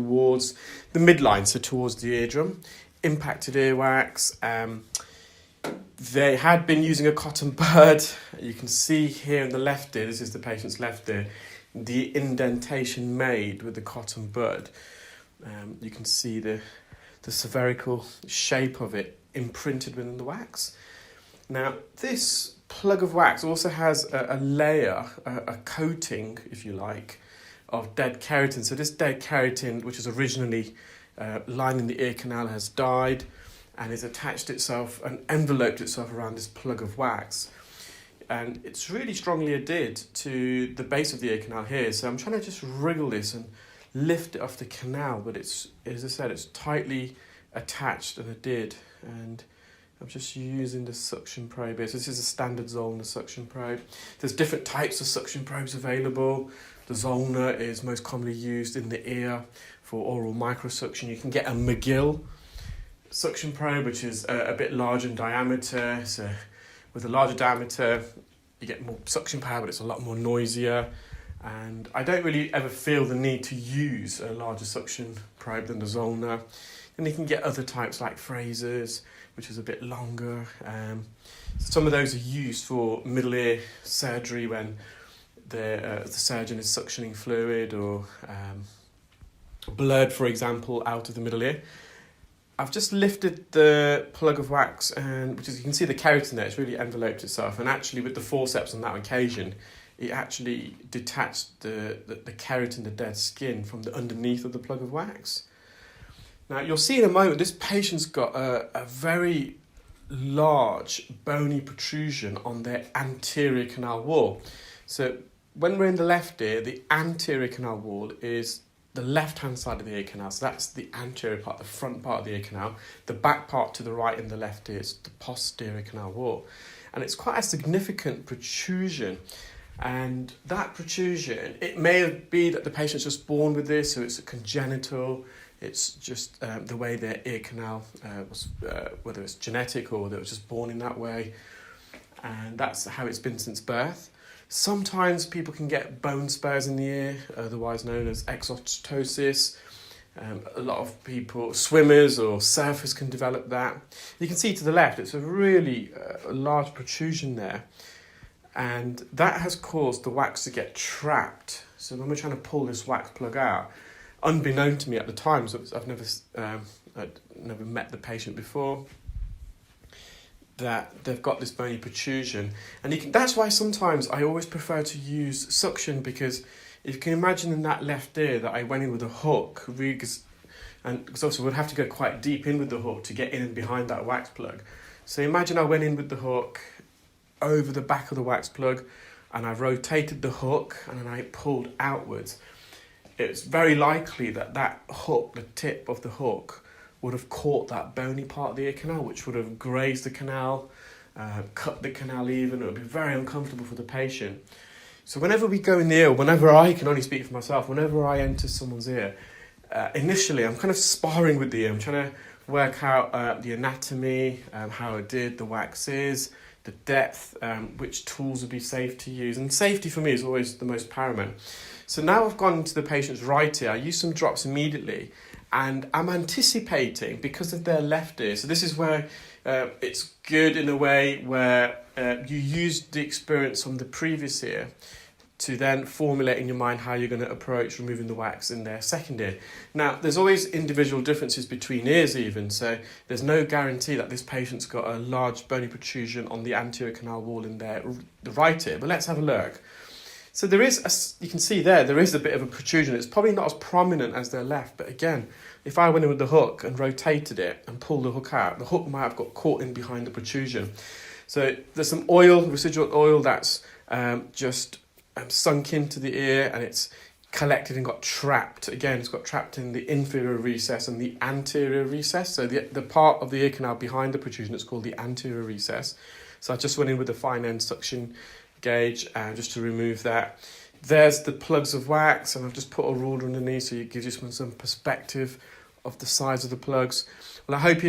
towards the midline, so towards the eardrum, impacted earwax. They had been using a cotton bud. You can see here in the left ear, this is the patient's left ear, the indentation made with the cotton bud. You can see the spherical shape of it imprinted within the wax. Now, this plug of wax also has a layer, a coating, if you like, of dead keratin. So this dead keratin, which is originally lining the ear canal, has died and has attached itself and enveloped itself around this plug of wax. And it's really strongly adhered to the base of the ear canal here. So I'm trying to just wriggle this and lift it off the canal, but it's, as I said, it's tightly attached and adhered. And I'm just using the suction probe here. So this is a standard Zollner suction probe. There's different types of suction probes available. The Zollner is most commonly used in the ear for oral microsuction. You can get a McGill suction probe, which is a bit larger in diameter. So with a larger diameter, you get more suction power, but it's a lot more noisier. And I don't really ever feel the need to use a larger suction probe than the Zollner. And you can get other types like Fraser's, which is a bit longer. Some of those are used for middle ear surgery when the surgeon is suctioning fluid or blood, for example, out of the middle ear. I've just lifted the plug of wax, and which is, you can see the keratin there, it's really enveloped itself. And actually with the forceps on that occasion, it actually detached the keratin, the dead skin, from the underneath of the plug of wax. Now you'll see in a moment, this patient's got a very large bony protrusion on their anterior canal wall. So when we're in the left ear, the anterior canal wall is the left-hand side of the ear canal. So that's the anterior part, the front part of the ear canal. The back part to the right in the left ear is the posterior canal wall. And it's quite a significant protrusion. And that protrusion, it may be that the patient's just born with this, so it's a congenital. It's just the way their ear canal was, whether it's genetic or whether it was just born in that way. And that's how it's been since birth. Sometimes people can get bone spurs in the ear, otherwise known as exostosis. A lot of people, swimmers or surfers, can develop that. You can see to the left, it's a really large protrusion there. And that has caused the wax to get trapped. So when we're trying to pull this wax plug out, unbeknown to me at the time, so I'd never met the patient before, that they've got this bony protrusion. And that's why sometimes I always prefer to use suction, because if you can imagine in that left ear that I went in with a hook, because also we'd have to go quite deep in with the hook to get in and behind that wax plug. So imagine I went in with the hook over the back of the wax plug and I rotated the hook and then I pulled outwards. It's very likely that hook, the tip of the hook, would have caught that bony part of the ear canal, which would have grazed the canal, cut the canal even. It would be very uncomfortable for the patient. So whenever we go in the ear, whenever I can only speak for myself, whenever I enter someone's ear, initially I'm kind of sparring with the ear. I'm trying to work out the anatomy, how it did, the wax is, the depth, which tools would be safe to use. And safety for me is always the most paramount. So now I've gone into the patient's right ear. I use some drops immediately, and I'm anticipating, because of their left ear. So this is where it's good in a way where you use the experience from the previous ear to then formulate in your mind how you're going to approach removing the wax in their second ear. Now, there's always individual differences between ears even, so there's no guarantee that this patient's got a large bony protrusion on the anterior canal wall in the right ear, but let's have a look. So there is, you can see there is a bit of a protrusion. It's probably not as prominent as their left, but again, if I went in with the hook and rotated it and pulled the hook out, the hook might have got caught in behind the protrusion. So there's some oil, residual oil, that's just sunk into the ear, and it's collected and got trapped. Again, it's got trapped in the inferior recess and the anterior recess. So the part of the ear canal behind the protrusion is called the anterior recess. So I just went in with a fine end suction gauge just to remove that. There's the plugs of wax, and I've just put a ruler underneath so it gives you some perspective of the size of the plugs. Well, I hope you enjoy